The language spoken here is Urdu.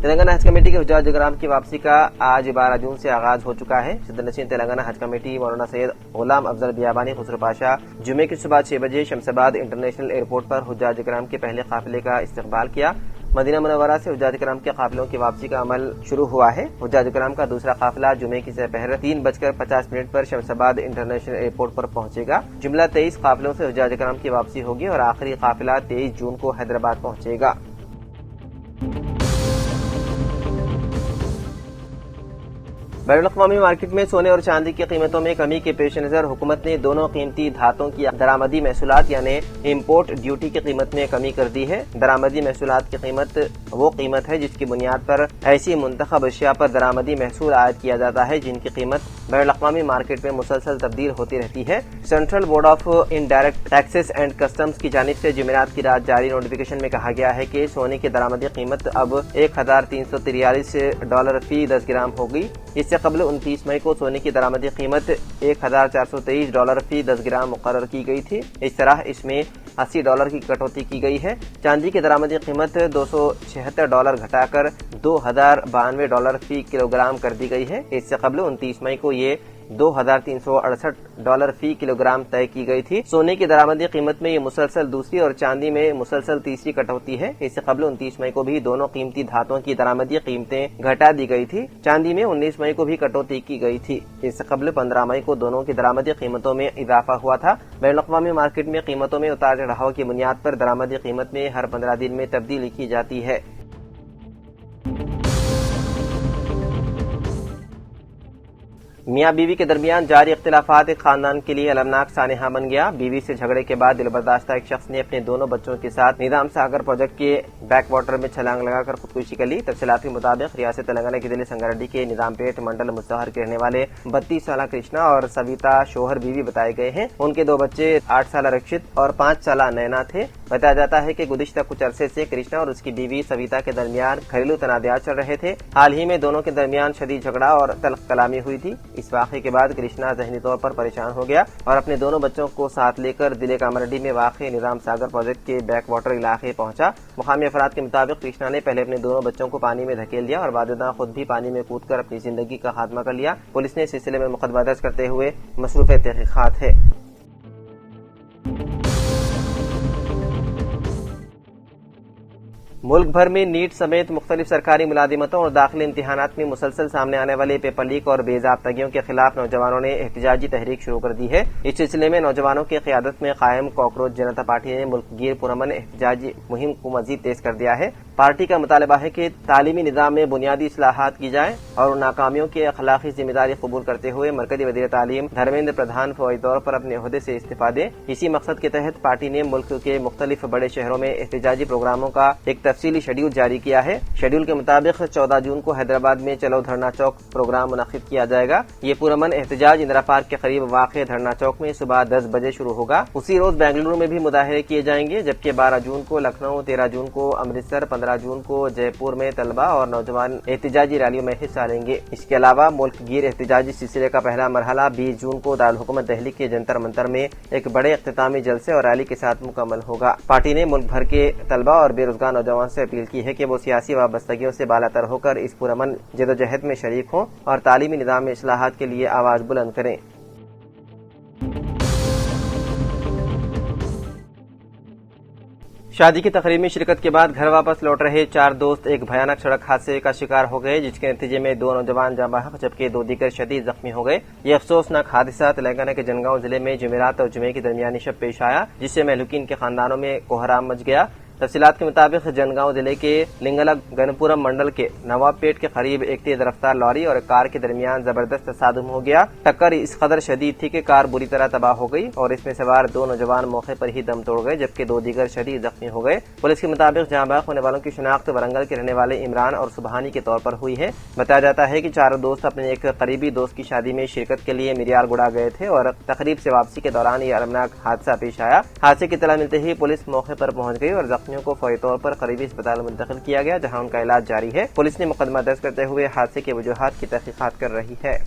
تلنگانہ حج کمیٹی کے حجاج کرام کی واپسی کا آج 12 جون سے آغاز ہو چکا ہے۔ صدر نشین تلنگانہ حج کمیٹی مولانا سید غلام افضل بیابانی خسرو پاشا جمعے کی صبح 6 بجے شمس آباد انٹرنیشنل ایئرپورٹ پر حجاج کرام کے پہلے قافلے کا استقبال کیا۔ مدینہ منورہ سے حجاج کرام کے قافلوں کی واپسی کا عمل شروع ہوا ہے۔ حجاج کرام کا دوسرا قافلہ جمعے کی سپہر 3:50 پر شمس آباد انٹرنیشنل ایئرپورٹ پر پہنچے گا۔ جملہ 23 قافلوں سے حجاج کرام کی واپسی ہوگی اور آخری قافلہ 23 جون کو حیدرآباد پہنچے گا۔ بین الاقوامی مارکیٹ میں سونے اور چاندی کی قیمتوں میں کمی کے پیش نظر حکومت نے دونوں قیمتی دھاتوں کی درآمدی محصولات یعنی امپورٹ ڈیوٹی کی قیمت میں کمی کر دی ہے۔ درآمدی محصولات کی قیمت وہ قیمت ہے جس کی بنیاد پر ایسی منتخب اشیاء پر درآمدی محصول عائد کیا جاتا ہے جن کی قیمت بین الاقوامی مارکیٹ میں مسلسل تبدیل ہوتی رہتی ہے۔ Central board of indirect taxes and customs کی جانب سے جمعرات کی رات جاری نوٹیفیکیشن میں کہا گیا ہے کہ سونے کی درآمدی قیمت اب $1343 فی 10 گرام ہوگی۔ اس سے قبل 29 مئی کو سونے کی درآمدی قیمت $1423 فی 10 گرام مقرر کی گئی تھی۔ اس طرح اس میں $80 کی کٹوتی کی گئی ہے۔ چاندی کی درآمدی قیمت $276 گھٹا کر $2092 فی کلو گرام کر دی گئی ہے۔ اس سے قبل 29 مئی کو یہ $2368 فی کلو گرام طے کی گئی تھی۔ سونے کی درآمدی قیمت میں یہ مسلسل دوسری اور چاندی میں مسلسل تیسری کٹوتی ہے۔ اس سے قبل 29 مئی کو بھی دونوں قیمتی دھاتوں کی درآمدی قیمتیں گھٹا دی گئی تھی۔ چاندی میں 19 مئی کو بھی کٹوتی کی گئی تھی۔ اس سے قبل 15 مئی کو دونوں کی درآمدی قیمتوں میں اضافہ ہوا تھا۔ بین الاقوامی مارکیٹ میں قیمتوں میں اتار چڑھاؤ کی بنیاد پر درآمدی قیمت میں ہر 15 دن میں تبدیلی کی جاتی ہے۔ میاں بیوی کے درمیان جاری اختلافات ایک خاندان کے لیے المناک سانحہ بن گیا۔ بیوی سے جھگڑے کے بعد دل برداشتہ ایک شخص نے اپنے دونوں بچوں کے ساتھ نظام ساگر پروجیکٹ کے بیک واٹر میں چھلانگ لگا کر خودکشی کر لی۔ تفصیلات کے مطابق ریاست تلنگانہ کے ضلع سنگاریڈی کے نظام پیٹ منڈل مستہر کے رہنے والے 32 سالہ کرشنا اور سویتا شوہر بیوی بتائے گئے ہیں۔ ان کے 2 بچے 8 سالہ رکشت اور 5 سالہ نینا تھے۔ بتایا جاتا ہے کہ گزشتہ کچھ عرصے سے کرشنا اور اس کی بیوی سویتا کے درمیان گھریلو تنازعات چل رہے تھے۔ حال ہی میں دونوں کے درمیان شدید جھگڑا اور تلخ کلامی ہوئی تھی۔ اس واقعے کے بعد کرشنا ذہنی طور پر پریشان ہو گیا اور اپنے دونوں بچوں کو ساتھ لے کر ضلع کاماریڈی میں واقع نظام ساگر پروجیکٹ کے بیک واٹر علاقے پہنچا۔ مقامی افراد کے مطابق کرشنا نے پہلے اپنے دونوں بچوں کو پانی میں دھکیل دیا اور بعد ازاں خود بھی پانی میں کود کر اپنی زندگی کا خاتمہ کر لیا۔ پولیس نے اس سلسلے میں مقدمہ درج کرتے ہوئے مصروف تحقیقات ہے۔ ملک بھر میں نیٹ سمیت مختلف سرکاری ملازمتوں اور داخلی امتحانات میں مسلسل سامنے آنے والے پیپر لیک اور بے ضابطگیوں کے خلاف نوجوانوں نے احتجاجی تحریک شروع کر دی ہے۔ اس سلسلے میں نوجوانوں کی قیادت میں قائم کاکروچ جنتا پارٹی نے ملک گیر پرامن احتجاجی مہم کو مزید تیز کر دیا ہے۔ پارٹی کا مطالبہ ہے کہ تعلیمی نظام میں بنیادی اصلاحات کی جائیں اور ان ناکامیوں کی اخلاقی ذمہ داری قبول کرتے ہوئے مرکزی وزیر تعلیم دھرمیندر پردھان فوری طور پر اپنے عہدے سے استعفا دیں۔ اسی مقصد کے تحت پارٹی نے ملک کے مختلف بڑے شہروں میں احتجاجی پروگراموں کا ایک تفصیلی شیڈول جاری کیا ہے۔ شیڈول کے مطابق 14 جون کو حیدرآباد میں چلو دھرنا چوک پروگرام منعقد کیا جائے گا۔ یہ پرامن احتجاج اندرا پارک کے قریب واقع دھرنا چوک میں صبح 10 بجے شروع ہوگا۔ اسی روز بنگلورو میں بھی مظاہرے کیے جائیں گے، جبکہ 12 جون کو لکھنؤ، 13 جون کو امرتسر، 15 جون کو جے پور میں طلبہ اور نوجوان احتجاجی ریلیوں میں حصہ لیں گے۔ اس کے علاوہ ملک گیر احتجاجی سلسلے کا پہلا مرحلہ 20 جون کو دارالحکومت دہلی کے جنتر منتر میں ایک بڑے اختتامی جلسے اور ریلی کے ساتھ مکمل ہوگا۔ پارٹی نے ملک بھر کے طلبہ اور بے روزگار نوجوان سے اپیل کی ہے کہ وہ سیاسی وابستگیوں سے بالاتر ہو کر اس پرامن جدوجہد میں شریک ہوں اور تعلیمی نظام میں اصلاحات کے لیے آواز بلند کریں۔ شادی کی تقریب میں شرکت کے بعد گھر واپس لوٹ رہے 4 دوست ایک بھیانک سڑک حادثے کا شکار ہو گئے، جس کے نتیجے میں 2 نوجوان جاں بحق جبکہ 2 دیگر شدید زخمی ہو گئے۔ یہ افسوسناک حادثہ تلنگانہ کے جنگاؤں ضلع میں جمعرات اور جمعے کی درمیانی شب پیش آیا، جس سے مہلوکین کے خاندانوں میں کوہرام مچ گیا۔ تفصیلات کے مطابق جنگاؤں ضلع کے لنگلا گنپورم منڈل کے نواب پیٹ کے قریب ایک تیز رفتار لاری اور ایک کار کے درمیان زبردست تصادم ہو گیا۔ ٹکر اس قدر شدید تھی کہ کار بری طرح تباہ ہو گئی اور اس میں سوار 2 نوجوان موقع پر ہی دم توڑ گئے، جبکہ 2 دیگر شدید زخمی ہو گئے۔ پولیس کے مطابق جاں بحق ہونے والوں کی شناخت ورنگل کے رہنے والے عمران اور سبحانی کے طور پر ہوئی ہے۔ بتایا جاتا ہے کہ 4 دوست اپنے ایک قریبی دوست کی شادی میں شرکت کے لیے میریال گڑا گئے تھے اور تقریب سے واپسی کے دوران یہ المناک حادثہ پیش آیا۔ حادثے کی اطلاع ملتے ہی پولیس موقع پر پہنچ گئی اور زخمیوں کو فوری طور پر قریبی اسپتال منتقل کیا گیا، جہاں ان کا علاج جاری ہے۔ پولیس نے مقدمہ درج کرتے ہوئے حادثے کے وجوہات کی تحقیقات کر رہی ہے۔